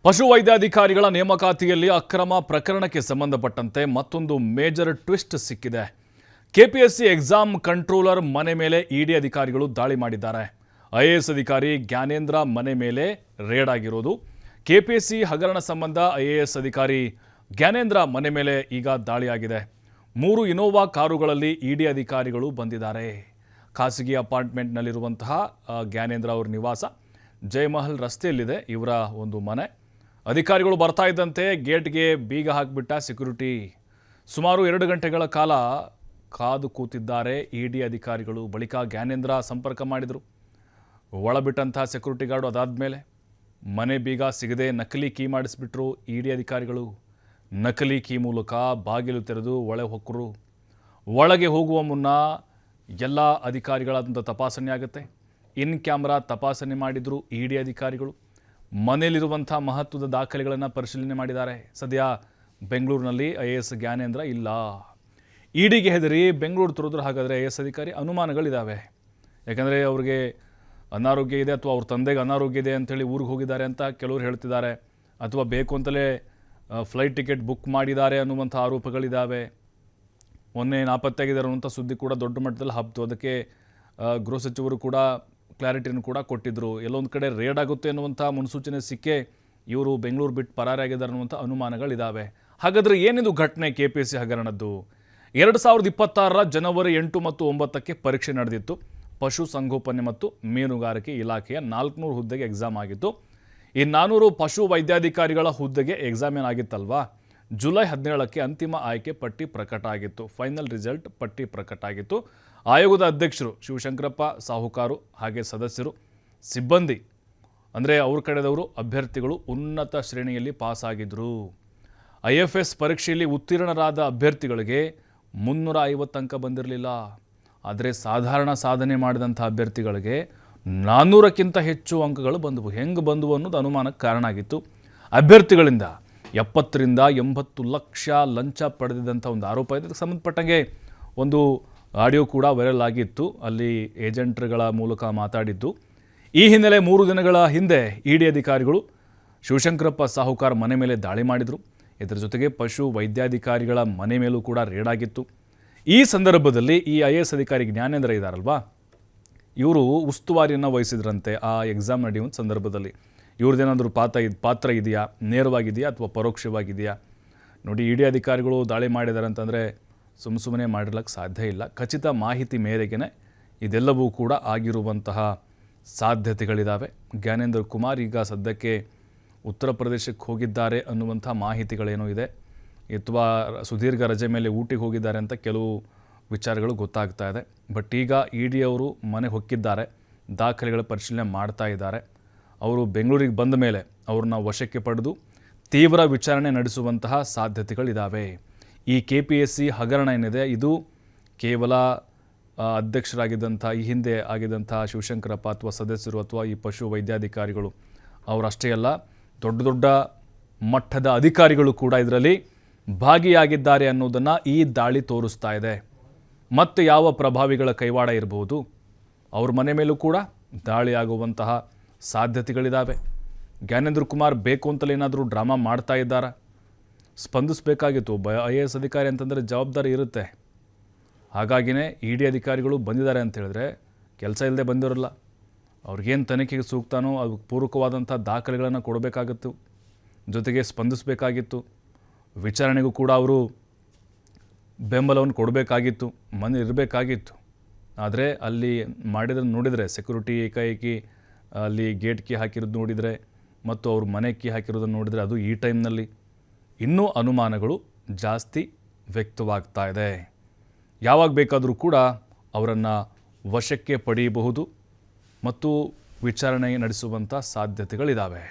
ಪಶುವೈದ್ಯಾಧಿಕಾರಿಗಳ ನೇಮಕಾತಿಯಲ್ಲಿ ಅಕ್ರಮ ಪ್ರಕರಣಕ್ಕೆ ಸಂಬಂಧಪಟ್ಟಂತೆ ಮತ್ತೊಂದು ಮೇಜರ್ ಟ್ವಿಸ್ಟ್ ಸಿಕ್ಕಿದೆ. ಕೆಪಿಎಸ್ಸಿ ಎಕ್ಸಾಮ್ ಕಂಟ್ರೋಲರ್ ಮನೆ ಮೇಲೆ ಇಡಿ ಅಧಿಕಾರಿಗಳು ದಾಳಿ ಮಾಡಿದ್ದಾರೆ. ಐಎಎಸ್ ಅಧಿಕಾರಿ ಜ್ಞಾನೇಂದ್ರ ಮನೆ ಮೇಲೆ ರೇಡ್ ಆಗಿರೋದು. ಕೆಪಿಎಸ್ಸಿ ಹಗರಣ ಸಂಬಂಧ ಐಎಎಸ್ ಅಧಿಕಾರಿ ಜ್ಞಾನೇಂದ್ರ ಮನೆ ಮೇಲೆ ಈಗ ದಾಳಿಯಾಗಿದೆ. 3 ಇನೋವಾ ಕಾರುಗಳಲ್ಲಿ ಇಡಿ ಅಧಿಕಾರಿಗಳು ಬಂದಿದ್ದಾರೆ. ಖಾಸಗಿ ಅಪಾರ್ಟ್ಮೆಂಟ್ನಲ್ಲಿರುವಂತಹ ಜ್ಞಾನೇಂದ್ರ ಅವರ ನಿವಾಸ ಜಯಮಹಲ್ ರಸ್ತೆಯಲ್ಲಿದೆ ಇವರ ಒಂದು ಮನೆ. ಅಧಿಕಾರಿಗಳು ಬರ್ತಾ ಇದ್ದಂತೆ ಗೇಟ್ಗೆ ಬೀಗ ಹಾಕಿಬಿಟ್ಟ ಸೆಕ್ಯೂರಿಟಿ. ಸುಮಾರು 2 ಗಂಟೆಗಳ ಕಾಲ ಕಾದು ಕೂತಿದ್ದಾರೆ ಇಡಿ ಅಧಿಕಾರಿಗಳು. ಬಳಿಕ ಜ್ಞಾನೇಂದ್ರ ಸಂಪರ್ಕ ಮಾಡಿದರು. ಒಳಬಿಟ್ಟಂತಹ ಸೆಕ್ಯೂರಿಟಿ ಗಾರ್ಡು ಅದಾದಮೇಲೆ ಮನೆ ಬೀಗ ಸಿಗದೆ ನಕಲಿ ಕೀ ಮಾಡಿಸ್ಬಿಟ್ರು ಇಡಿ ಅಧಿಕಾರಿಗಳು. ನಕಲಿ ಕೀ ಮೂಲಕ ಬಾಗಿಲು ತೆರೆದು ಹೊಕ್ಕರು. ಒಳಗೆ ಹೋಗುವ ಮುನ್ನ ಎಲ್ಲ ಅಧಿಕಾರಿಗಳಾದಂಥ ತಪಾಸಣೆ ಆಗುತ್ತೆ. ಇನ್ ಕ್ಯಾಮ್ರಾ ತಪಾಸಣೆ ಮಾಡಿದರು ಇಡಿ ಅಧಿಕಾರಿಗಳು. ಮನೆಯಲ್ಲಿರುವಂಥ ಮಹತ್ವದ ದಾಖಲೆಗಳನ್ನು ಪರಿಶೀಲನೆ ಮಾಡಿದ್ದಾರೆ. ಸದ್ಯ ಬೆಂಗಳೂರಿನಲ್ಲಿ ಐಎಎಸ್ ಜ್ಞಾನೇಂದ್ರ ಇಲ್ಲ. ಇಡಿಗೆ ಹೆದರಿ ಬೆಂಗಳೂರು ತೊರೆದ್ರು. ಹಾಗಾದರೆ ಐಎಎಸ್ ಅಧಿಕಾರಿ ಅನುಮಾನಗಳಿದ್ದಾವೆ. ಯಾಕಂದರೆ ಅವ್ರಿಗೆ ಅನಾರೋಗ್ಯ ಇದೆ ಅಥವಾ ಅವ್ರ ತಂದೆಗೆ ಅನಾರೋಗ್ಯ ಇದೆ ಅಂಥೇಳಿ ಊರಿಗೆ ಹೋಗಿದ್ದಾರೆ ಅಂತ ಕೆಲವರು ಹೇಳ್ತಿದ್ದಾರೆ. ಅಥವಾ ಬೇಕು ಅಂತಲೇ ಫ್ಲೈಟ್ ಟಿಕೆಟ್ ಬುಕ್ ಮಾಡಿದ್ದಾರೆ ಅನ್ನುವಂಥ ಆರೋಪಗಳಿದ್ದಾವೆ. ಮೊನ್ನೆ ನಾಪತ್ತೆಯಾಗಿದ್ದಾರೆ ಅನ್ನುವಂಥ ಸುದ್ದಿ ಕೂಡ ದೊಡ್ಡ ಮಟ್ಟದಲ್ಲಿ ಹಬ್ಬಿತು. ಅದಕ್ಕೆ ಗೃಹ ಸಚಿವರು ಕೂಡ ಕ್ಲಾರಿಟಿಯನ್ನು ಕೂಡ ಕೊಟ್ಟಿದ್ದರು. ಎಲ್ಲೊಂದು ಕಡೆ ರೇಡ್ ಆಗುತ್ತೆ ಅನ್ನುವಂಥ ಮುನ್ಸೂಚನೆ ಸಿಕ್ಕೇ ಇವರು ಬೆಂಗಳೂರು ಬಿಟ್ಟು ಪರಾರಿಯಾಗಿದ್ದಾರೆ ಅನ್ನುವಂಥ ಅನುಮಾನಗಳಿದ್ದಾವೆ. ಹಾಗಾದರೆ ಏನಿದು ಘಟನೆ ಕೆಪಿಎಸ್ಸಿ ಹಗರಣದ್ದು? 2026 ಜನವರಿ 8 ಮತ್ತು 9ಕ್ಕೆ ಪರೀಕ್ಷೆ ನಡೆದಿತ್ತು. ಪಶು ಸಂಗೋಪನೆ ಮತ್ತು ಮೀನುಗಾರಿಕೆ ಇಲಾಖೆಯ 400 ಹುದ್ದೆಗೆ ಎಕ್ಸಾಮ್ ಆಗಿತ್ತು. ಈ 400 ಪಶು ವೈದ್ಯಾಧಿಕಾರಿಗಳ ಹುದ್ದೆಗೆ ಎಕ್ಸಾಮ್ ಏನಾಗಿತ್ತಲ್ವಾ, ಜುಲೈ 17ಕ್ಕೆ ಅಂತಿಮ ಆಯ್ಕೆ ಪಟ್ಟಿ ಪ್ರಕಟ ಆಗಿತ್ತು. ಫೈನಲ್ ರಿಸಲ್ಟ್ ಪಟ್ಟಿ ಪ್ರಕಟ ಆಗಿತ್ತು. ಆಯೋಗದ ಅಧ್ಯಕ್ಷರು ಶಿವಶಂಕರಪ್ಪ ಸಾಹುಕಾರು ಹಾಗೆ ಸದಸ್ಯರು, ಸಿಬ್ಬಂದಿ ಅಂದರೆ ಅವ್ರ ಕಡೆದವರು ಅಭ್ಯರ್ಥಿಗಳು ಉನ್ನತ ಶ್ರೇಣಿಯಲ್ಲಿ ಪಾಸ್ ಆಗಿದ್ದರು. IFS ಪರೀಕ್ಷೆಯಲ್ಲಿ ಉತ್ತೀರ್ಣರಾದ ಅಭ್ಯರ್ಥಿಗಳಿಗೆ 350 ಅಂಕ ಬಂದಿರಲಿಲ್ಲ. ಆದರೆ ಸಾಧಾರಣ ಸಾಧನೆ ಮಾಡಿದಂಥ ಅಭ್ಯರ್ಥಿಗಳಿಗೆ 400ಕ್ಕಿಂತ ಹೆಚ್ಚು ಅಂಕಗಳು ಬಂದವು. ಹೆಂಗೆ ಬಂದವು ಅನ್ನೋದು ಅನುಮಾನಕ್ಕೆ ಕಾರಣ ಆಗಿತ್ತು. ಅಭ್ಯರ್ಥಿಗಳಿಂದ 70 ರಿಂದ 80 ಲಕ್ಷ ಲಂಚ ಪಡೆದಿದ್ದಂಥ ಒಂದು ಆರೋಪ ಇದೆ. ಇದಕ್ಕೆ ಸಂಬಂಧಪಟ್ಟಂಗೆ ಒಂದು ಆಡಿಯೋ ಕೂಡ ವೈರಲ್ ಆಗಿತ್ತು. ಅಲ್ಲಿ ಏಜೆಂಟ್ಗಳ ಮೂಲಕ ಮಾತಾಡಿದ್ದು. ಈ ಹಿನ್ನೆಲೆ 3 ದಿನಗಳ ಹಿಂದೆ ಇಡಿ ಅಧಿಕಾರಿಗಳು ಶಿವಶಂಕರಪ್ಪ ಸಾಹುಕಾರ್ ಮನೆ ಮೇಲೆ ದಾಳಿ ಮಾಡಿದರು. ಇದರ ಜೊತೆಗೆ ಪಶು ವೈದ್ಯಾಧಿಕಾರಿಗಳ ಮನೆ ಮೇಲೂ ಕೂಡ ರೇಡ್ ಆಗಿತ್ತು. ಈ ಸಂದರ್ಭದಲ್ಲಿ ಈ IAS ಅಧಿಕಾರಿ ಜ್ಞಾನೇಂದ್ರ ಇದ್ದಾರಲ್ವಾ, ಇವರು ಉಸ್ತುವಾರಿಯನ್ನು ವಹಿಸಿದ್ರಂತೆ ಆ ಎಕ್ಸಾಮ್ ನಡೆಯುವಂಥ ಸಂದರ್ಭದಲ್ಲಿ. ಇವ್ರದ್ದೇನಾದರೂ ಪಾತ್ರ ಇದೆಯಾ, ನೇರವಾಗಿದೆಯಾ ಅಥವಾ ಪರೋಕ್ಷವಾಗಿದೆಯಾ? ನೋಡಿ, ಇಡಿ ಅಧಿಕಾರಿಗಳು ದಾಳಿ ಮಾಡಿದ್ದಾರೆ ಅಂತಂದರೆ ಸುಮ್ಮನೆ ಮಾಡಿರ್ಲಿಕ್ಕೆ ಸಾಧ್ಯ ಇಲ್ಲ. ಖಚಿತ ಮಾಹಿತಿ ಮೇರೆಗೆ ಇದೆಲ್ಲವೂ ಕೂಡ ಆಗಿರುವಂತಹ ಸಾಧ್ಯತೆಗಳಿದ್ದಾವೆ. ಜ್ಞಾನೇಂದ್ರ ಕುಮಾರ್ ಈಗ ಸದ್ಯಕ್ಕೆ ಉತ್ತರ ಪ್ರದೇಶಕ್ಕೆ ಹೋಗಿದ್ದಾರೆ ಅನ್ನುವಂಥ ಮಾಹಿತಿಗಳೇನೋ ಇದೆ. ಅಥವಾ ಸುದೀರ್ಘ ರಜೆ ಮೇಲೆ ಊಟಿಗೆ ಹೋಗಿದ್ದಾರೆ ಅಂತ ಕೆಲವು ವಿಚಾರಗಳು ಗೊತ್ತಾಗ್ತಾ ಇದೆ. ಬಟ್ ಈಗ ಇಡಿ ಅವರು ಮನೆಗೆ ಹೊಕ್ಕಿದ್ದಾರೆ, ದಾಖಲೆಗಳ ಪರಿಶೀಲನೆ ಮಾಡ್ತಾ ಇದ್ದಾರೆ. ಅವರು ಬೆಂಗಳೂರಿಗೆ ಬಂದ ಮೇಲೆ ಅವ್ರನ್ನ ವಶಕ್ಕೆ ಪಡೆದು ತೀವ್ರ ವಿಚಾರಣೆ ನಡೆಸುವಂತಹ ಸಾಧ್ಯತೆಗಳಿದ್ದಾವೆ. ಈ KPSC ಹಗರಣ ಏನಿದೆ ಇದು ಕೇವಲ ಅಧ್ಯಕ್ಷರಾಗಿದ್ದಂಥ ಈ ಹಿಂದೆ ಆಗಿದ್ದಂಥ ಶಿವಶಂಕರಪ್ಪ ಅಥವಾ ಸದಸ್ಯರು ಅಥವಾ ಈ ಪಶು ವೈದ್ಯಾಧಿಕಾರಿಗಳು ಅವರಷ್ಟೇ ಅಲ್ಲ, ದೊಡ್ಡ ದೊಡ್ಡ ಮಟ್ಟದ ಅಧಿಕಾರಿಗಳು ಕೂಡ ಇದರಲ್ಲಿ ಭಾಗಿಯಾಗಿದ್ದಾರೆ ಅನ್ನೋದನ್ನು ಈ ದಾಳಿ ತೋರಿಸ್ತಾ ಇದೆ. ಮತ್ತು ಯಾವ ಪ್ರಭಾವಿಗಳ ಕೈವಾಡ ಇರಬಹುದು, ಅವ್ರ ಮನೆ ಮೇಲೂ ಕೂಡ ದಾಳಿ ಆಗುವಂತಹ ಸಾಧ್ಯತೆಗಳಿದ್ದಾವೆ. ಜ್ಞಾನೇಂದ್ರ ಕುಮಾರ್ ಬೇಕು ಅಂತಲೇ ಏನಾದರೂ ಡ್ರಾಮಾ ಮಾಡ್ತಾ ಇದ್ದಾರಾ? ಸ್ಪಂದಿಸಬೇಕಾಗಿತ್ತು. IAS ಅಧಿಕಾರಿ ಅಂತಂದರೆ ಜವಾಬ್ದಾರಿ ಇರುತ್ತೆ. ಹಾಗಾಗಿನೇ ಇಡಿ ಅಧಿಕಾರಿಗಳು ಬಂದಿದ್ದಾರೆ ಅಂತ ಹೇಳಿದ್ರೆ ಕೆಲಸ ಇಲ್ಲದೆ ಬಂದಿರಲ್ಲ. ಅವ್ರಿಗೇನು ತನಿಖೆಗೆ ಸೂಕ್ತಾನೋ ಅದು ಪೂರಕವಾದಂಥ ದಾಖಲೆಗಳನ್ನು ಕೊಡಬೇಕಾಗಿತ್ತು. ಜೊತೆಗೆ ಸ್ಪಂದಿಸಬೇಕಾಗಿತ್ತು. ವಿಚಾರಣೆಗೂ ಕೂಡ ಅವರು ಬೆಂಬಲವನ್ನು ಕೊಡಬೇಕಾಗಿತ್ತು, ಮನೆ ಇರಬೇಕಾಗಿತ್ತು. ಆದರೆ ಅಲ್ಲಿ ಮಾಡಿದ್ರನ್ನು ನೋಡಿದರೆ, ಸೆಕ್ಯೂರಿಟಿ ಏಕಾಏಕಿ ಅಲ್ಲಿ ಗೇಟ್ ಕೀ ಹಾಕಿರೋದು ನೋಡಿದರೆ ಮತ್ತು ಅವ್ರ ಮನೆ ಕೀ ಹಾಕಿರೋದನ್ನು ನೋಡಿದರೆ ಅದು ಈ ಟೈಮ್ನಲ್ಲಿ ಇನ್ನೂ ಅನುಮಾನಗಳು ಜಾಸ್ತಿ ವ್ಯಕ್ತವಾಗ್ತಾ ಇದೆ. ಯಾವಾಗ ಬೇಕಾದರೂ ಕೂಡ ಅವರನ್ನು ವಶಕ್ಕೆ ಪಡೆಯಬಹುದು ಮತ್ತು ವಿಚಾರಣೆ ನಡೆಸುವಂಥ ಸಾಧ್ಯತೆಗಳಿದ್ದಾವೆ.